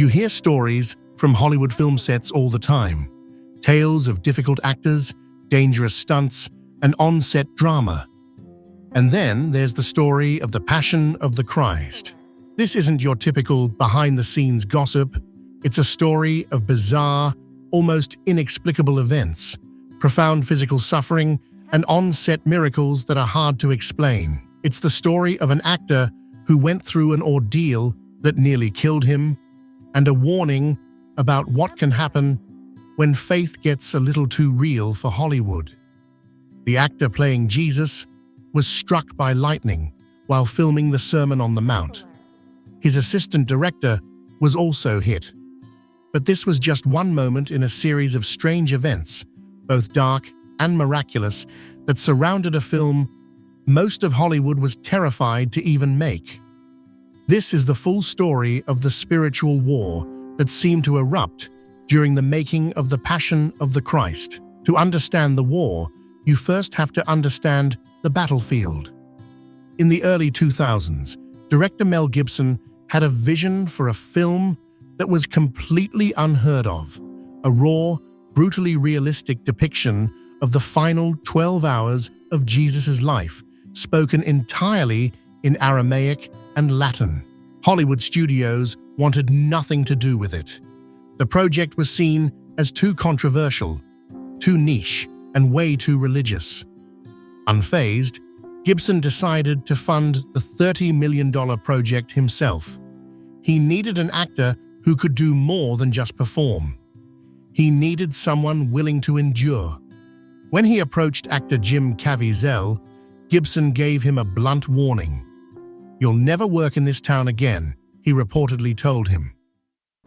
You hear stories from Hollywood film sets all the time. Tales of difficult actors, dangerous stunts, and on-set drama. And then there's the story of the Passion of the Christ. This isn't your typical behind-the-scenes gossip. It's a story of bizarre, almost inexplicable events, profound physical suffering, and on-set miracles that are hard to explain. It's the story of an actor who went through an ordeal that nearly killed him, and a warning about what can happen when faith gets a little too real for Hollywood. The actor playing Jesus was struck by lightning while filming the Sermon on the Mount. His assistant director was also hit. But this was just one moment in a series of strange events, both dark and miraculous, that surrounded a film most of Hollywood was terrified to even make. This is the full story of the spiritual war that seemed to erupt during the making of the Passion of the Christ. To understand the war, you first have to understand the battlefield. In the early 2000s, director Mel Gibson had a vision for a film that was completely unheard of, a raw, brutally realistic depiction of the final 12 hours of Jesus' life, spoken entirely in Aramaic and Latin. Hollywood studios wanted nothing to do with it. The project was seen as too controversial, too niche, and way too religious. Unfazed, Gibson decided to fund the $30 million project himself. He needed an actor who could do more than just perform. He needed someone willing to endure. When he approached actor Jim Caviezel, Gibson gave him a blunt warning. "You'll never work in this town again," he reportedly told him.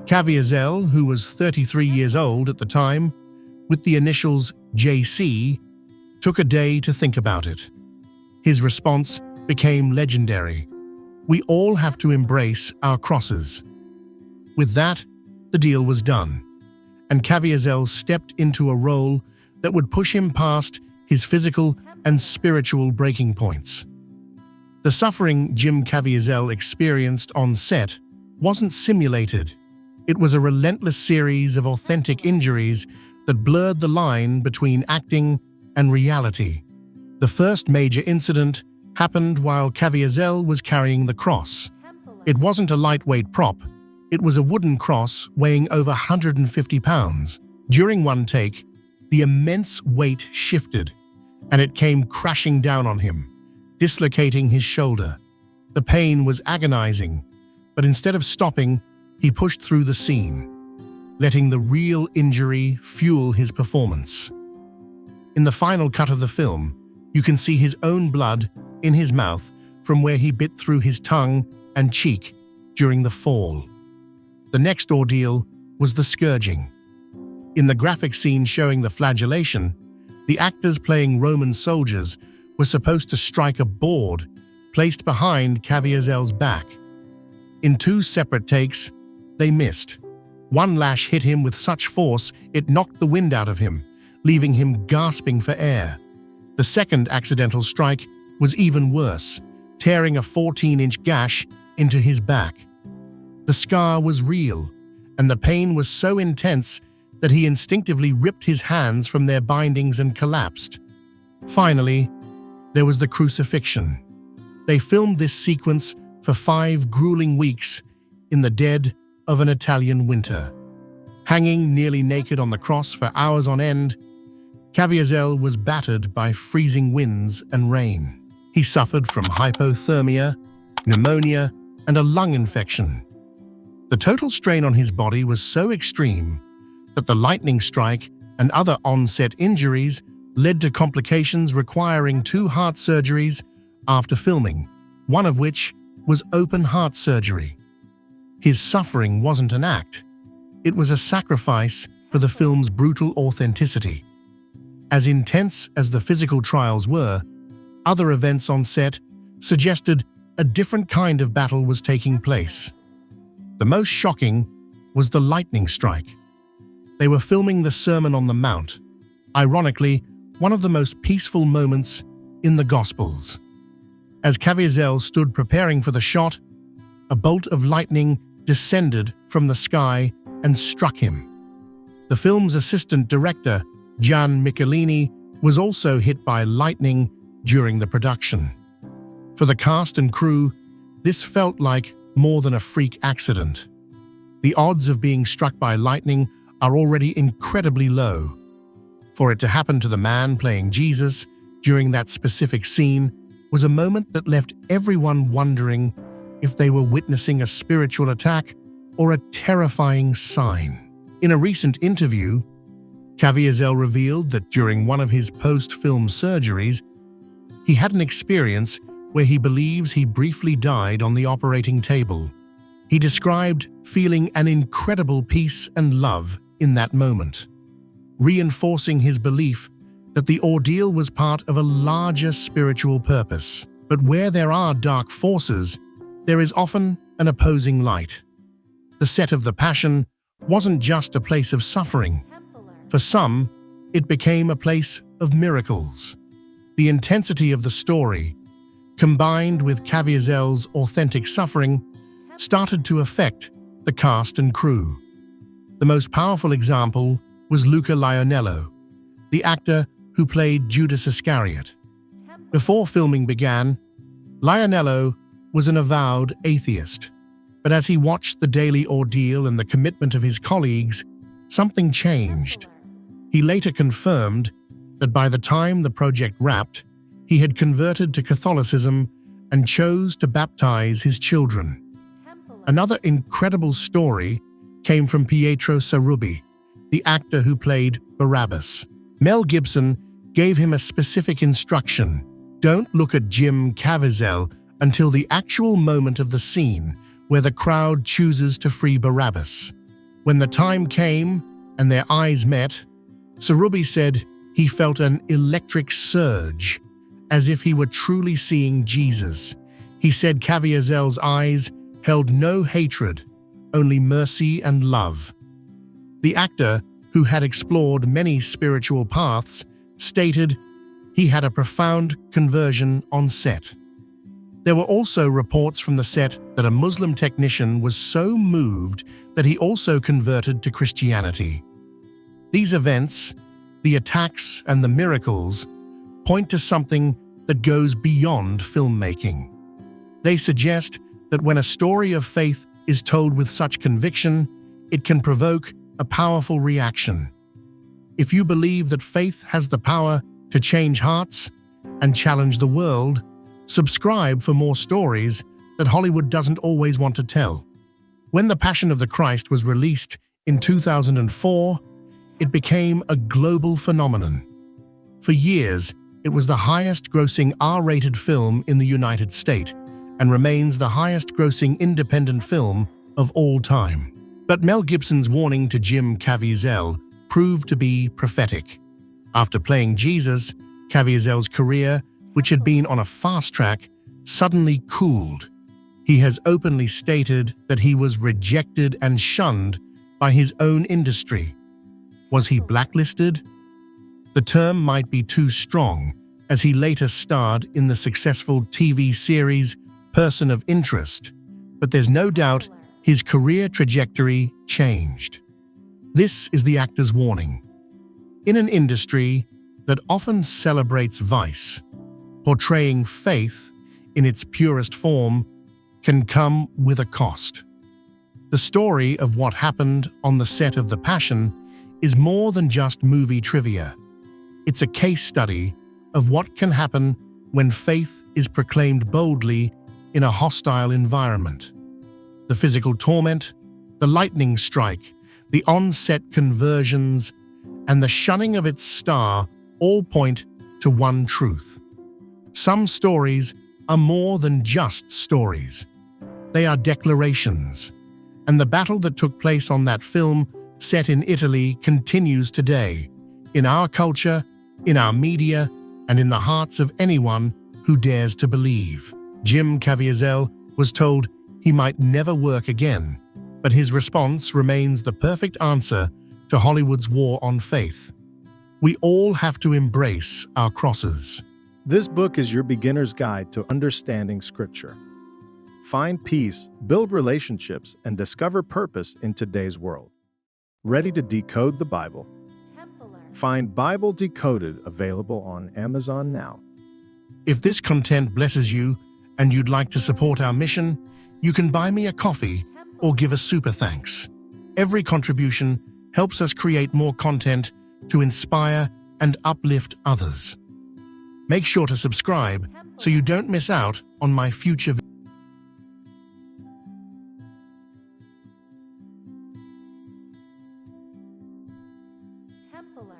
Caviezel, who was 33 years old at the time, with the initials JC, took a day to think about it. His response became legendary. "We all have to embrace our crosses." With that, the deal was done, and Caviezel stepped into a role that would push him past his physical and spiritual breaking points. The suffering Jim Caviezel experienced on set wasn't simulated. It was a relentless series of authentic injuries that blurred the line between acting and reality. The first major incident happened while Caviezel was carrying the cross. It wasn't a lightweight prop. It was a wooden cross weighing over 150 pounds. During one take, the immense weight shifted, and it came crashing down on him, dislocating his shoulder. The pain was agonizing, but instead of stopping, he pushed through the scene, letting the real injury fuel his performance. In the final cut of the film, you can see his own blood in his mouth from where he bit through his tongue and cheek during the fall. The next ordeal was the scourging. In the graphic scene showing the flagellation, the actors playing Roman soldiers were supposed to strike a board placed behind Caviezel's back. In 2 separate takes, they missed. One lash hit him with such force it knocked the wind out of him, leaving him gasping for air. The second accidental strike was even worse, tearing a 14-inch gash into his back. The scar was real, and the pain was so intense that he instinctively ripped his hands from their bindings and collapsed. Finally, there was the crucifixion. They filmed this sequence for 5 grueling weeks in the dead of an Italian winter. Hanging nearly naked on the cross for hours on end, Caviezel was battered by freezing winds and rain. He suffered from hypothermia, pneumonia, and a lung infection. The total strain on his body was so extreme that the lightning strike and other on-set injuries led to complications requiring 2 heart surgeries after filming, one of which was open heart surgery. His suffering wasn't an act. It was a sacrifice for the film's brutal authenticity. As intense as the physical trials were, other events on set suggested a different kind of battle was taking place. The most shocking was the lightning strike. They were filming the Sermon on the Mount, ironically, one of the most peaceful moments in the Gospels. As Caviezel stood preparing for the shot, a bolt of lightning descended from the sky and struck him. The film's assistant director, Gian Michelini, was also hit by lightning during the production. For the cast and crew, this felt like more than a freak accident. The odds of being struck by lightning are already incredibly low. For it to happen to the man playing Jesus during that specific scene was a moment that left everyone wondering if they were witnessing a spiritual attack or a terrifying sign. In a recent interview, Caviezel revealed that during one of his post-film surgeries, he had an experience where he believes he briefly died on the operating table. He described feeling an incredible peace and love in that moment, reinforcing his belief that the ordeal was part of a larger spiritual purpose. But where there are dark forces, there is often an opposing light. The set of The Passion wasn't just a place of suffering. For some, it became a place of miracles. The intensity of the story, combined with Caviezel's authentic suffering, started to affect the cast and crew. The most powerful example was Luca Lionello, the actor who played Judas Iscariot. Before filming began, Lionello was an avowed atheist. But as he watched the daily ordeal and the commitment of his colleagues, something changed. He later confirmed that by the time the project wrapped, he had converted to Catholicism and chose to baptize his children. Another incredible story came from Pietro Sarubi, the actor who played Barabbas. Mel Gibson gave him a specific instruction: don't look at Jim Caviezel until the actual moment of the scene where the crowd chooses to free Barabbas. When the time came and their eyes met, Sarubi said he felt an electric surge, as if he were truly seeing Jesus. He said Caviezel's eyes held no hatred, only mercy and love. The actor, who had explored many spiritual paths, stated he had a profound conversion on set. There were also reports from the set that a Muslim technician was so moved that he also converted to Christianity. These events, the attacks and the miracles, point to something that goes beyond filmmaking. They suggest that when a story of faith is told with such conviction, it can provoke a powerful reaction. If you believe that faith has the power to change hearts and challenge the world, subscribe for more stories that Hollywood doesn't always want to tell. When The Passion of the Christ was released in 2004, it became a global phenomenon. For years, it was the highest-grossing R-rated film in the United States and remains the highest-grossing independent film of all time. But Mel Gibson's warning to Jim Caviezel proved to be prophetic. After playing Jesus, Caviezel's career, which had been on a fast track, suddenly cooled. He has openly stated that he was rejected and shunned by his own industry. Was he blacklisted? The term might be too strong, as he later starred in the successful TV series Person of Interest, but there's no doubt his career trajectory changed. This is the actor's warning. In an industry that often celebrates vice, portraying faith in its purest form can come with a cost. The story of what happened on the set of The Passion is more than just movie trivia. It's a case study of what can happen when faith is proclaimed boldly in a hostile environment. The physical torment, the lightning strike, the on-set conversions, and the shunning of its star all point to one truth. Some stories are more than just stories. They are declarations. And the battle that took place on that film, set in Italy, continues today, in our culture, in our media, and in the hearts of anyone who dares to believe. Jim Caviezel was told he might never work again, but his response remains the perfect answer to Hollywood's war on faith. We all have to embrace our crosses. This book is your beginner's guide to understanding Scripture. Find peace, build relationships, and discover purpose in today's world. Ready to decode the Bible? Find Bible Decoded available on Amazon now. If this content blesses you and you'd like to support our mission, you can buy me a coffee or give a super thanks. Every contribution helps us create more content to inspire and uplift others. Make sure to subscribe so you don't miss out on my future videos. Templar.